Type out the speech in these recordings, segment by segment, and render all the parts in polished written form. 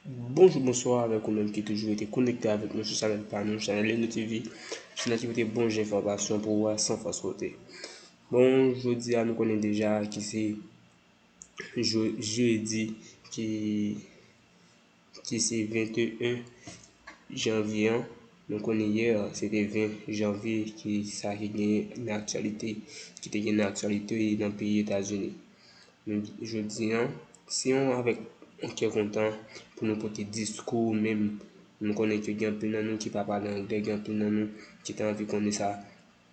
Bonjour, bonsoir avec vous-même qui a toujours été connecté avec nous sur Channel Panou, Channel Leno TV, sur l'activité bon information pour voir sans face côté. Bon, je dis à nous connaît déjà qui c'est jeudi qui c'est 21 janvier. Nous connaissons hier, c'était 20 janvier qui ça qui est une actualité, qui était une actualité dans le pays États-Unis. Je dis, si on avec on qui est content pour nous porter discours, même nous connaissons que un peu dans nous qui ne parle pas anglais, un peu dans nous qui a envie qu'on ait ça.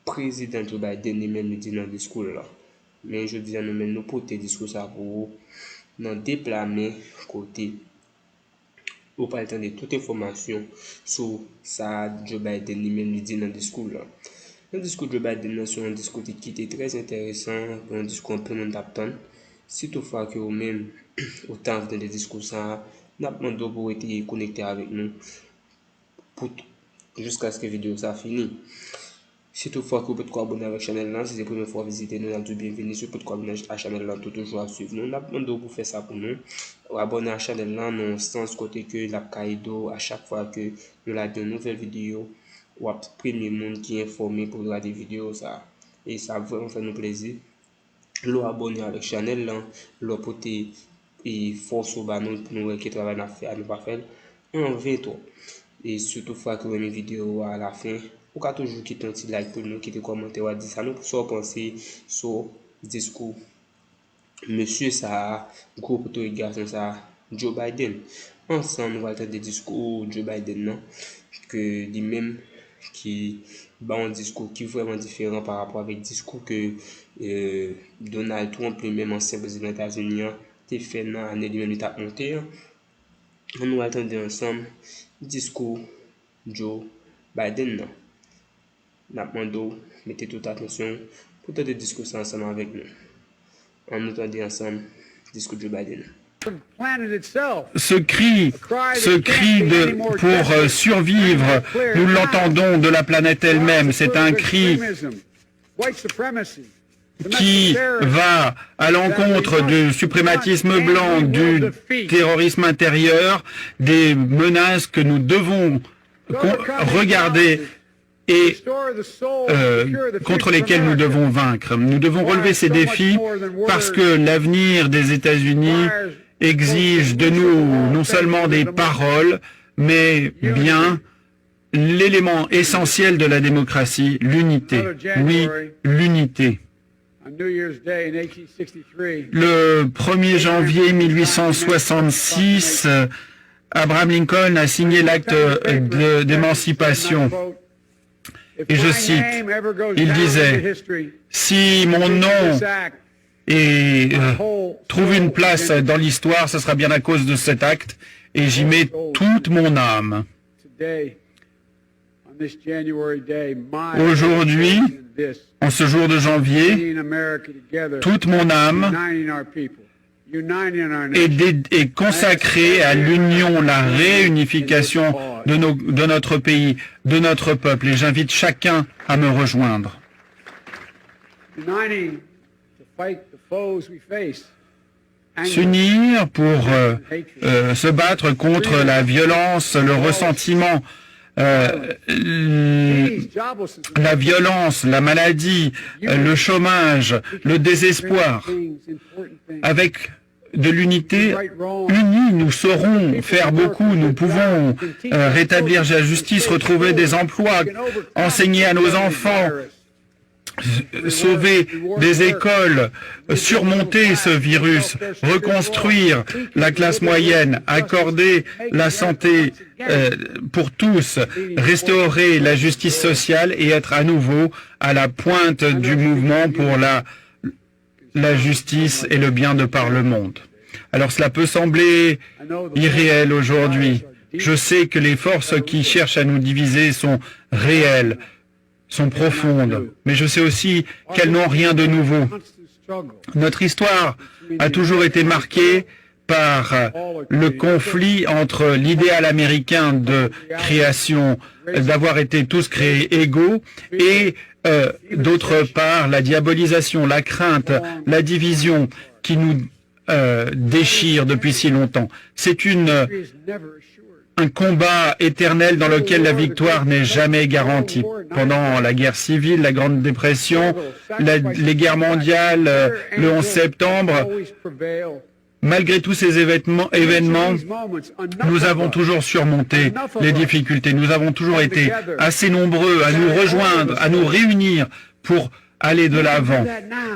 Président Joe Biden lui-même dit dans le discours là. Mais je dis à nous-mêmes, nous porter discours ça pour nous déplacer côté ou pas le temps de toute information sur ça Joe Biden lui-même dit dans le discours là. Le discours de Joe Biden c'est un discours qui était très intéressant, un discours un peu monde d'attendre. Si toutefois que vous-même, autant dans les discours ça, n'a pas demandé pour être connecté avec nous jusqu'à ce que la vidéo ça finisse. Si toutefois que vous pouvez abonner avec la chaîne, si c'est la première fois visiter nous, tout bienvenue. Si vous pouvez abonner à la chaîne, tout toujours à suivre nous. N'a pas demandé pour faire ça pour nous. Abonner à la chaîne, dans le sens côté que la Kaido, à chaque fois que nous avons de nouvelles vidéos, ou à premier monde qui est informé pour regarder des vidéos ça. Et ça vraiment fait nous plaisir. L'eau abonné avec Chanel là, l'eau poté et force au banon pour nous qui travaille à faire, à nous pas faire. En 23. Et surtout, fois que vous aimez vidéo à la fin, vous pouvez toujours quitter un petit like pour nous, quitter un commentaire ou dire ça nous pour penser sur le discours. Monsieur ça, groupe de garçon ça, Joe Biden. Ensemble, nous allons entendre des discours Joe Biden non, que lui-même qui un discours qui est vraiment différent par rapport avec le discours que Donald Trump, lui-même ancien président des États-Unis, a fait dans l'année 2021. Nous attendons ensemble le discours Joe Biden. Nous demandons, mettez toute attention pour tenter de discuter ensemble avec nous. On nous attend ensemble le discours Joe Biden. Ce cri pour survivre, nous l'entendons de la planète elle-même. C'est un cri qui va à l'encontre du suprématisme blanc, du terrorisme intérieur, des menaces que nous devons regarder et contre lesquels nous devons vaincre. Nous devons relever ces défis parce que l'avenir des États-Unis exige de nous non seulement des paroles, mais bien l'élément essentiel de la démocratie, l'unité. Oui, l'unité. Le 1er janvier 1866, Abraham Lincoln a signé l'acte d'émancipation. Et je cite, il disait, « Si mon nom trouve une place dans l'histoire, ce sera bien à cause de cet acte, et j'y mets toute mon âme. » Aujourd'hui, en ce jour de janvier, toute mon âme est consacrée à l'union, la réunification de notre pays, de notre peuple. Et j'invite chacun à me rejoindre. S'unir pour se battre contre la violence, le ressentiment, la violence, la maladie, le chômage, le désespoir. Avec de l'unité, unis, nous saurons faire beaucoup, nous pouvons rétablir la justice, retrouver des emplois, enseigner à nos enfants, sauver des écoles, surmonter ce virus, reconstruire la classe moyenne, accorder la santé pour tous, restaurer la justice sociale et être à nouveau à la pointe du mouvement pour la justice et le bien de par le monde. Alors cela peut sembler irréel aujourd'hui. Je sais que les forces qui cherchent à nous diviser sont réelles, sont profondes, mais je sais aussi qu'elles n'ont rien de nouveau. Notre histoire a toujours été marquée par le conflit entre l'idéal américain de création, d'avoir été tous créés égaux, et d'autre part la diabolisation, la crainte, la division qui nous déchire depuis si longtemps. C'est un combat éternel dans lequel la victoire n'est jamais garantie. Pendant la guerre civile, la Grande Dépression, les guerres mondiales, le 11 septembre, malgré tous ces événements, nous avons toujours surmonté les difficultés. Nous avons toujours été assez nombreux à nous rejoindre, à nous réunir pour aller de l'avant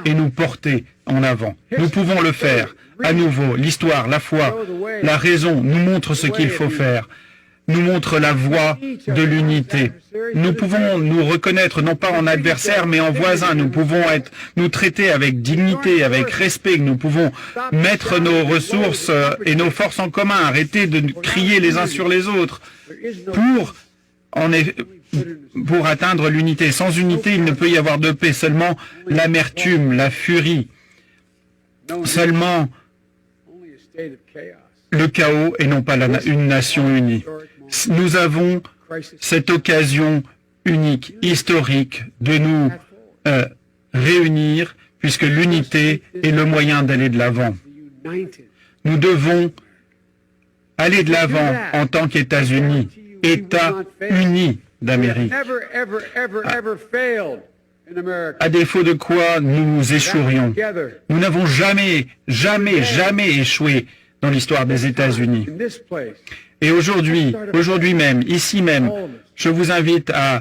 et nous porter en avant. Nous pouvons le faire. À nouveau, l'histoire, la foi, la raison nous montrent ce qu'il faut faire, nous montrent la voie de l'unité. Nous pouvons nous reconnaître non pas en adversaires mais en voisins. Nous pouvons nous traiter avec dignité, avec respect. Nous pouvons mettre nos ressources et nos forces en commun, arrêter de crier les uns sur les autres pour atteindre l'unité. Sans unité, il ne peut y avoir de paix, seulement l'amertume, la furie, seulement le chaos et non pas une nation unie. Nous avons cette occasion unique, historique, de nous réunir, puisque l'unité est le moyen d'aller de l'avant. Nous devons aller de l'avant en tant qu'États-Unis, États unis d'Amérique. À défaut de quoi nous échouerions. Nous n'avons jamais échoué dans l'histoire des États-Unis. Et aujourd'hui même, ici même, je vous invite à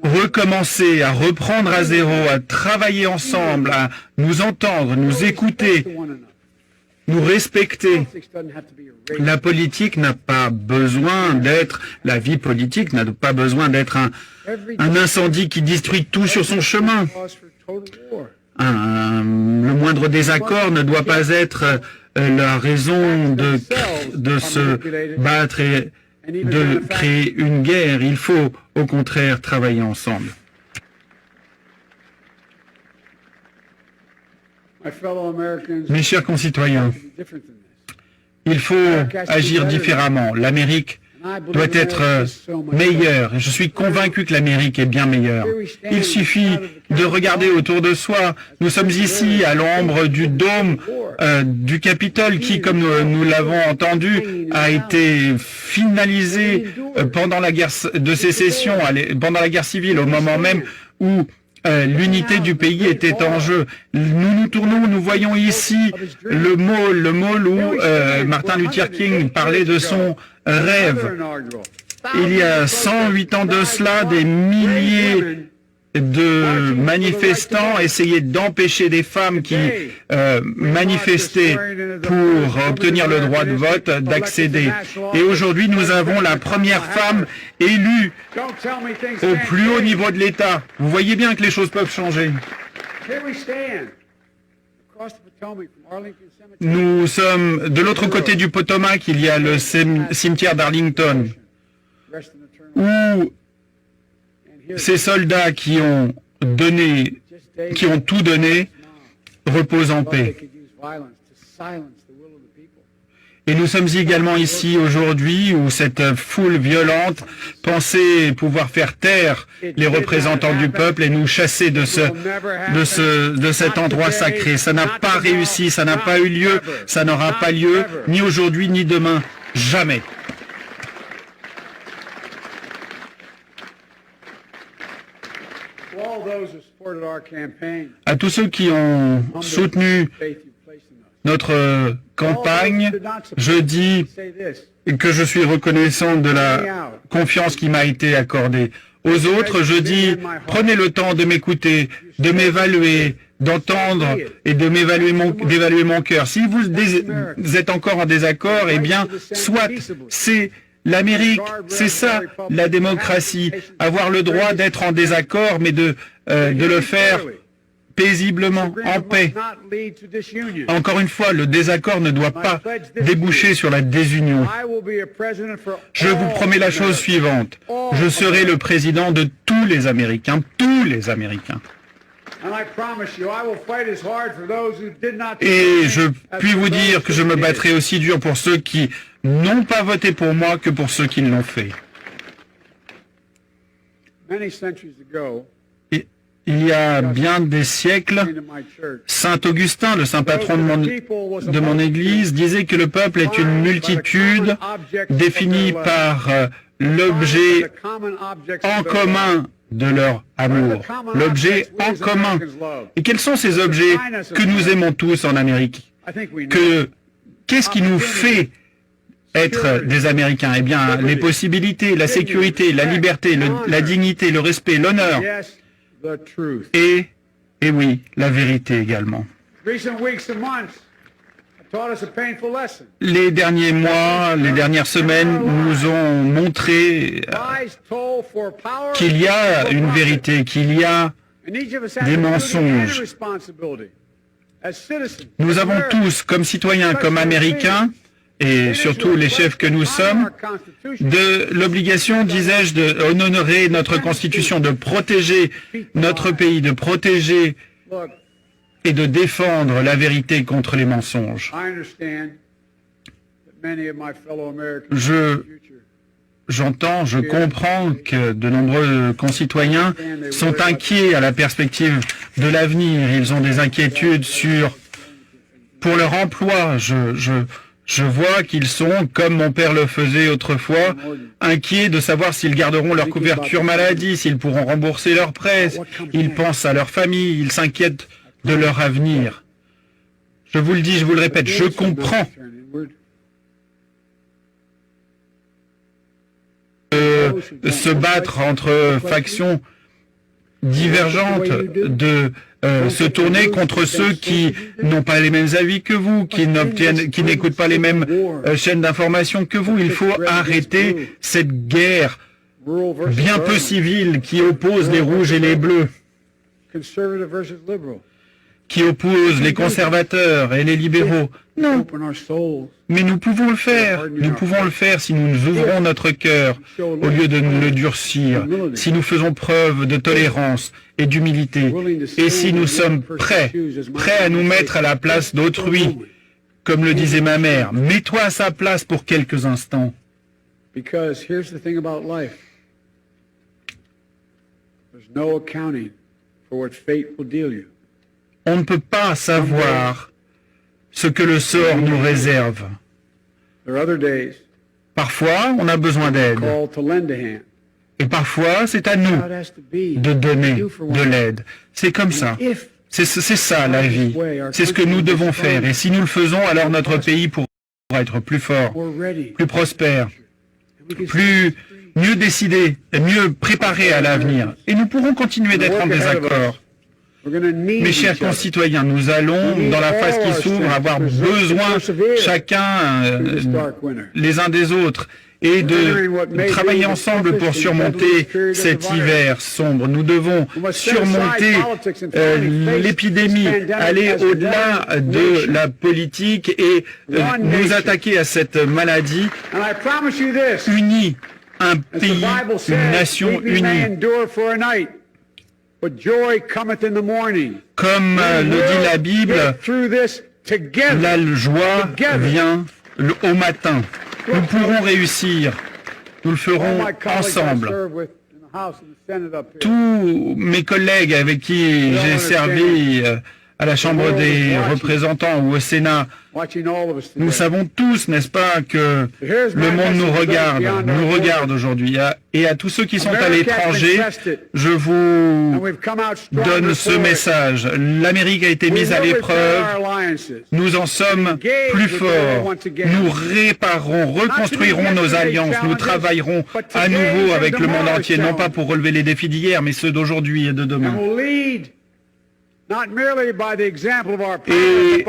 recommencer, à reprendre à zéro, à travailler ensemble, à nous entendre, nous écouter, nous respecter. La politique n'a pas besoin d'être, la vie politique n'a pas besoin d'être un incendie qui détruit tout sur son chemin. Le moindre désaccord ne doit pas être la raison de se battre et de créer une guerre. Il faut au contraire travailler ensemble. Mes chers concitoyens, il faut agir différemment. L'Amérique doit être meilleure. Je suis convaincu que l'Amérique est bien meilleure. Il suffit de regarder autour de soi. Nous sommes ici à l'ombre du dôme du Capitole qui, comme nous l'avons entendu, a été finalisé pendant la guerre de sécession, pendant la guerre civile, au moment même où l'unité du pays était en jeu. Nous nous tournons, nous voyons ici le mall où Martin Luther King parlait de son rêve. Il y a 108 ans de cela, des milliers de manifestants essayaient d'empêcher des femmes qui manifestaient pour obtenir le droit de vote d'accéder. Et aujourd'hui, nous avons la première femme élue au plus haut niveau de l'État. Vous voyez bien que les choses peuvent changer. Nous sommes de l'autre côté du Potomac, il y a le cimetière d'Arlington, où ces soldats qui ont tout donné reposent en paix. Et nous sommes également ici aujourd'hui où cette foule violente pensait pouvoir faire taire les représentants du peuple et nous chasser de cet endroit sacré. Ça n'a pas réussi, ça n'a pas eu lieu, ça n'aura pas lieu, ni aujourd'hui ni demain, jamais. À tous ceux qui ont soutenu notre campagne, je dis que je suis reconnaissant de la confiance qui m'a été accordée. Aux autres, je dis, prenez le temps de m'écouter, de m'évaluer, d'entendre et d'évaluer mon cœur. Si vous êtes encore en désaccord, eh bien, soit c'est l'Amérique, c'est ça, la démocratie, avoir le droit d'être en désaccord, mais de le faire paisiblement, en paix. Encore une fois, le désaccord ne doit pas déboucher sur la désunion. Je vous promets la chose suivante. Je serai le président de tous les Américains, tous les Américains. Et je puis vous dire que je me battrai aussi dur pour ceux qui n'ont pas voté pour moi que pour ceux qui l'ont fait. il y a bien des siècles, Saint Augustin, le saint patron de mon Église, disait que le peuple est une multitude définie par l'objet en commun de leur amour, l'objet en commun. Et quels sont ces objets que nous aimons tous en Amérique? Qu'est-ce qui nous fait être des Américains? Eh bien, les possibilités, la sécurité, la liberté, la dignité, le respect, l'honneur. Et oui, la vérité également. Les derniers mois, les dernières semaines nous ont montré qu'il y a une vérité, qu'il y a des mensonges. Nous avons tous, comme citoyens, comme Américains, et surtout les chefs que nous sommes, de l'obligation, disais-je, d'honorer notre Constitution, de protéger notre pays, de protéger et de défendre la vérité contre les mensonges. J'entends, je comprends que de nombreux concitoyens sont inquiets à la perspective de l'avenir. Ils ont des inquiétudes pour leur emploi. Je vois qu'ils sont, comme mon père le faisait autrefois, inquiets de savoir s'ils garderont leur couverture maladie, s'ils pourront rembourser leurs prêts. Ils pensent à leur famille, ils s'inquiètent de leur avenir. Je vous le dis, je vous le répète, je comprends. Se battre entre factions divergentes, de se tourner contre ceux qui n'ont pas les mêmes avis que vous, qui n'écoutent pas les mêmes chaînes d'information que vous. Il faut arrêter cette guerre bien peu civile qui oppose les rouges et les bleus, qui oppose les conservateurs et les libéraux. Non, mais nous pouvons le faire. Nous pouvons le faire si nous ouvrons notre cœur au lieu de nous le durcir, si nous faisons preuve de tolérance et d'humilité, et si nous sommes prêts à nous mettre à la place d'autrui, comme le disait ma mère. Mets-toi à sa place pour quelques instants. Because here's the thing about life. There's no accounting for what fate will deal you. On ne peut pas savoir ce que le sort nous réserve. Parfois, on a besoin d'aide. Et parfois, c'est à nous de donner de l'aide. C'est comme ça. C'est ça, la vie. C'est ce que nous devons faire. Et si nous le faisons, alors notre pays pourra être plus fort, plus prospère, mieux décidé, et mieux préparé à l'avenir. Et nous pourrons continuer d'être en désaccord. Mes chers concitoyens, nous allons, dans la phase qui s'ouvre, avoir besoin chacun les uns des autres et de travailler ensemble pour surmonter cet hiver sombre. Nous devons surmonter l'épidémie, aller au-delà de la politique et nous attaquer à cette maladie unie, un pays, une nation unie. Comme le dit la Bible, la joie vient au matin. Nous pourrons réussir. Nous le ferons ensemble. Tous mes collègues avec qui j'ai servi à la Chambre des représentants ou au Sénat, nous savons tous, n'est-ce pas, que le monde nous regarde aujourd'hui. Et à tous ceux qui sont à l'étranger, je vous donne ce message. L'Amérique a été mise à l'épreuve. Nous en sommes plus forts. Nous réparerons, reconstruirons nos alliances. Nous travaillerons à nouveau avec le monde entier, non pas pour relever les défis d'hier, mais ceux d'aujourd'hui et de demain. Et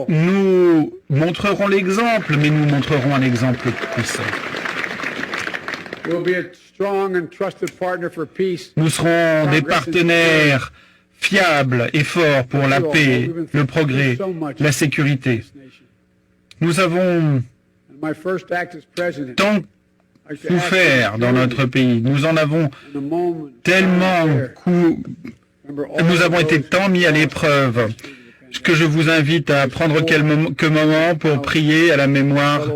nous montrerons l'exemple, mais nous montrerons un exemple puissant. Nous serons des partenaires fiables et forts pour la paix, le progrès, la sécurité. Nous avons tant souffert dans notre pays. Nous en avons tellement nous avons été tant mis à l'épreuve. que je vous invite à prendre quelques moments pour prier à la mémoire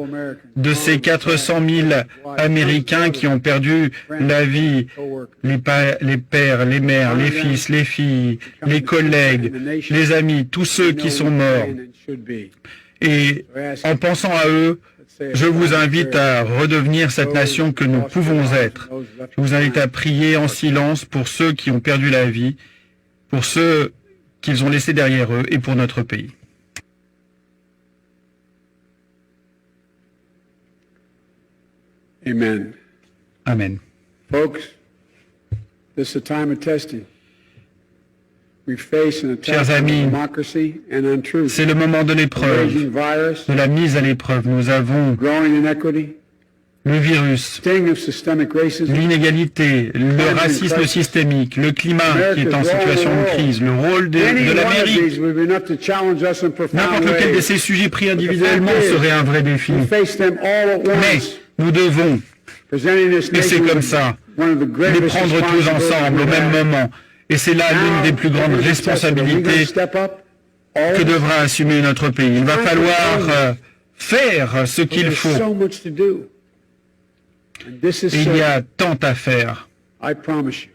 de ces 400 000 Américains qui ont perdu la vie, les pères, les mères, les fils, les filles, les collègues, les amis, tous ceux qui sont morts. Et en pensant à eux, je vous invite à redevenir cette nation que nous pouvons être. Je vous invite à prier en silence pour ceux qui ont perdu la vie, pour ceux qu'ils ont laissés derrière eux et pour notre pays. Amen. Amen. Folks, this is a time of testing. We face an attack Chers on amis, democracy and on truth. c'est le moment de l'épreuve, Raging virus, de la mise à l'épreuve. Nous avons growing inequity, le virus, sting of systemic racism, l'inégalité, le racisme systémique, le climat qui est en situation de crise, le rôle de any one of l'Amérique. these would be enough to challenge us in profound N'importe lequel de ways. ces sujets pris individuellement serait un vrai défi. We face them all at Mais once, nous devons, presenting this et c'est nation comme with ça, one of the les greatest prendre tous responsibilities ensemble au we même have. moment. Et c'est là l'une des plus grandes Now, we're tested. Are we going to responsabilités step up? All que of us? devra assumer notre pays. Il va falloir faire ce qu'il There's faut. so much to do. And this is Et il y a certain. tant à faire. I promise you,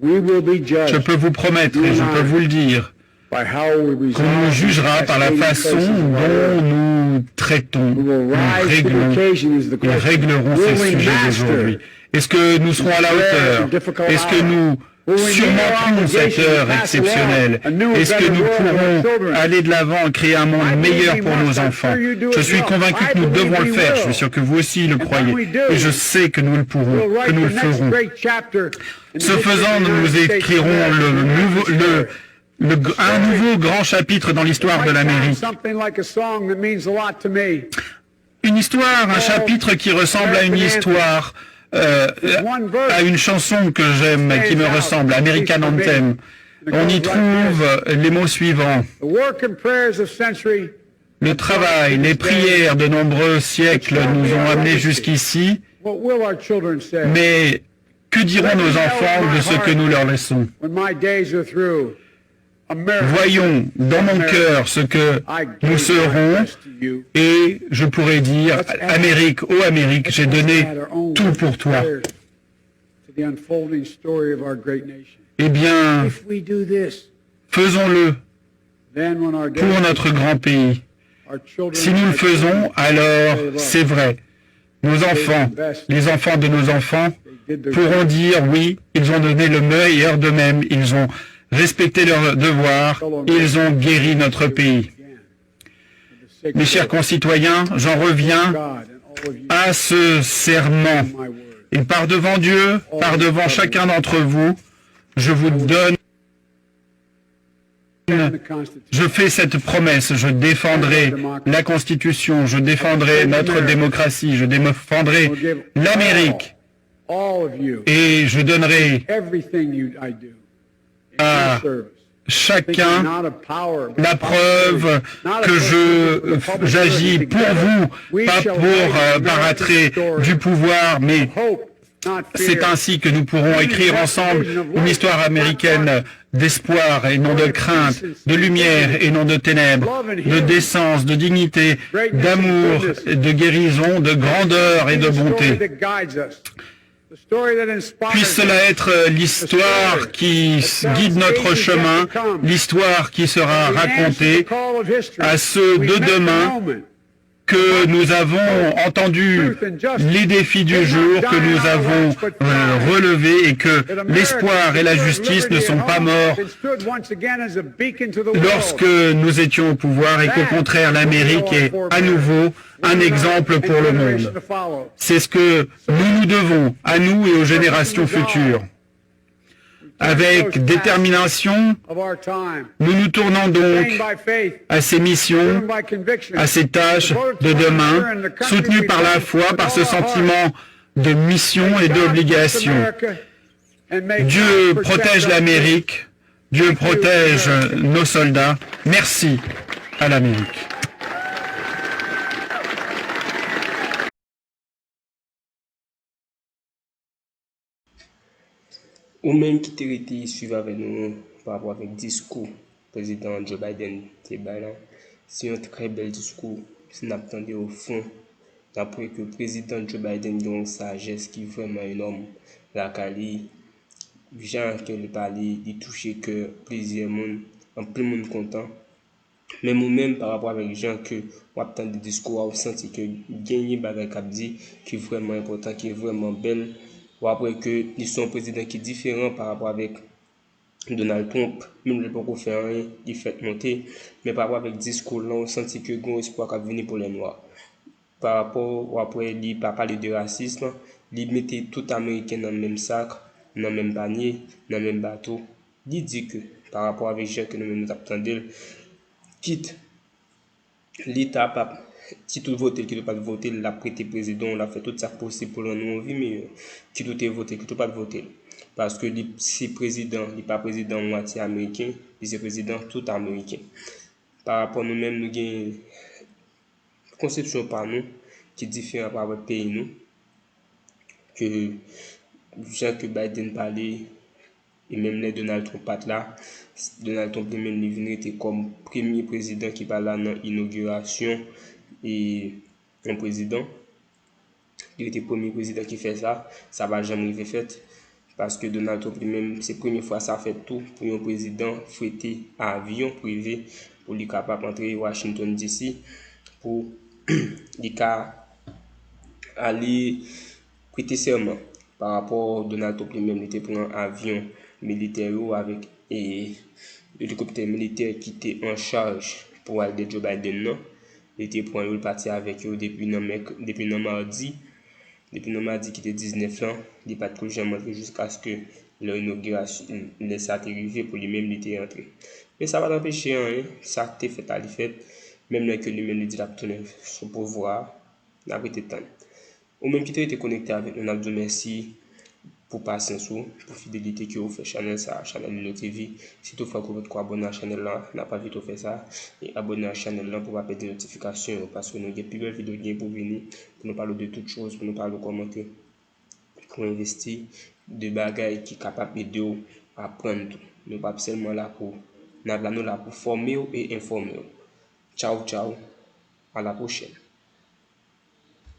we will be Je judged peux vous promettre et je peux vous le dire by how we qu'on nous resolve jugera par la escalating façon crises of our dont era. nous traitons, We will nous rise to the réglons occasion is the et question. réglerons Will ces we sujets master d'aujourd'hui. Est-ce que nous serons à la hauteur? Est-ce que nous surmonterons cette heure exceptionnelle? Est-ce que nous pourrons aller de l'avant et créer un monde meilleur pour nos enfants? Je suis convaincu que nous devons le faire. Je suis sûr que vous aussi le croyez. Et je sais que nous le pourrons, We'll que write nous le the next ferons. great chapter in the Ce history faisant, of the nous United States écrirons of America. un nouveau grand chapitre dans l'histoire de l'Amérique. Something like a song that means a lot to me. Une histoire, un chapitre qui ressemble à une histoire, à une chanson que j'aime, qui me ressemble, American Anthem. On y trouve les mots suivants. The work and prayers of century. Le travail, les prières de nombreux siècles nous ont amenés jusqu'ici, What will our children say mais que diront nos enfants de ce que nous leur laissons? when my days are through? America, Voyons dans mon cœur ce que I nous gave my serons best to you. et je pourrais dire, Amérique, ô Amérique, j'ai donné Add our own tout pour toi. prayers to the unfolding story of our great nation. Eh bien, If we do this, faisons-le then when our pour days, notre grand pays. our children, Si nous le faisons, alors c'est vrai. Nos enfants, les enfants de nos enfants, pourront dire oui, ils ont donné le meilleur d'eux-mêmes, ils ont respecté leurs devoirs, ils ont guéri notre pays. Mes chers concitoyens, j'en reviens à ce serment. Et par devant Dieu, par devant chacun d'entre vous, je vous donne, je fais cette promesse, je défendrai la Constitution, je défendrai notre démocratie, je défendrai l'Amérique et je donnerai à chacun la preuve que j'agis pour vous, pas par attrait du pouvoir, mais c'est ainsi que nous pourrons écrire ensemble une histoire américaine d'espoir et non de crainte, de lumière et non de ténèbres, de décence, de dignité, d'amour, de guérison, de grandeur et de bonté. Puisse cela être l'histoire qui guide notre chemin, l'histoire qui sera racontée à ceux de demain que nous avons entendu les défis du jour, que nous avons relevés et que l'espoir et la justice ne sont pas morts lorsque nous étions au pouvoir et qu'au contraire l'Amérique est à nouveau un exemple pour le monde. C'est ce que nous nous devons à nous et aux générations futures. Avec détermination, nous nous tournons donc à ces missions, à ces tâches de demain, soutenues par la foi, par ce sentiment de mission et d'obligation. Dieu protège l'Amérique, Dieu protège nos soldats. Merci à l'Amérique. Ou même qui te été suivre avec nous par rapport avec discours président Joe Biden te là. C'est un très bel discours. Si nous attendons au fond, d'après que le président Joe Biden a une sagesse qui est vraiment énorme, la qualité, gens qui parlent, il touche que plusieurs monde, en plus monde content. Mais moi-même, par rapport avec les gens que on attend des discours, on senti que gagner bagay cap dit qui est vraiment important, qui est vraiment belle. Ou après que ils sont un président qui est différent par rapport avec Donald Trump, même le pas faire rien, il fait monter. Mais par rapport avec le discours là, on senti que gros espoir qui venir pour les Noirs. Par rapport ou après, il pas parler de racisme, il mettait tout Américain dans le même sac, dans le même panier, dans le même bateau. Il dit que par rapport avec les gens que nous attendons, quitte l'État pas qui tout voté, qui tout pas voté, l'a prêté président, on a fait tout ça possible pour nous vie mais qui tout est voté, qui tout pas voté. Parce que si président, il pas président moitié américain, il c'est président tout américain. Par rapport à nous-mêmes, nous avons une conception par nous qui est différente par rapport pays nous que gens que Biden parlait et même les Donald Trump pas là. Donald Trump lui-même il était comme premier président qui parle là dans l'inauguration et un président. Il était premier président qui fait ça. Ça va jamais arriver fait. Parce que Donald Trump lui-même, c'est la première fois ça fait tout pour un président fouetter à avion privé pour lui capable d'entrer à Washington DC pour lui aller prêter serment. Par rapport à Donald Trump lui-même, il était pour un avion militaire avec hélicoptère militaire qui était en charge pour aller de Joe Biden. Non? Il était pour un parti avec eux depuis mardi. Depuis le mardi qui était 19 ans, il n'est pas trop jamais entré jusqu'à ce que l'inauguration laisse arriver pour lui-même il était entré. Mais ça va l'empêcher, hein, ça t'est fait à l'effet, même là que lui-même il dit la son pouvoir, la vérité temps. Ou même qui t'a été connecté avec nous, nous merci pour patience pour fidélité que vous faites channel ça, channel Lilo TV. Si toutefois que vous pouvez abonner à la chaîne là, n'a pas vite fait ça et abonner à la chaîne là pour pas perdre des notifications parce que nous avons plus belles vidéos pour venir pour nous parler de toutes choses, pour nous parler de commenter, pour investir de bagages qui sont capables d'aider à apprendre tout. Nous pas seulement là pour nous là pour former et informer. Ciao ciao, à la prochaine.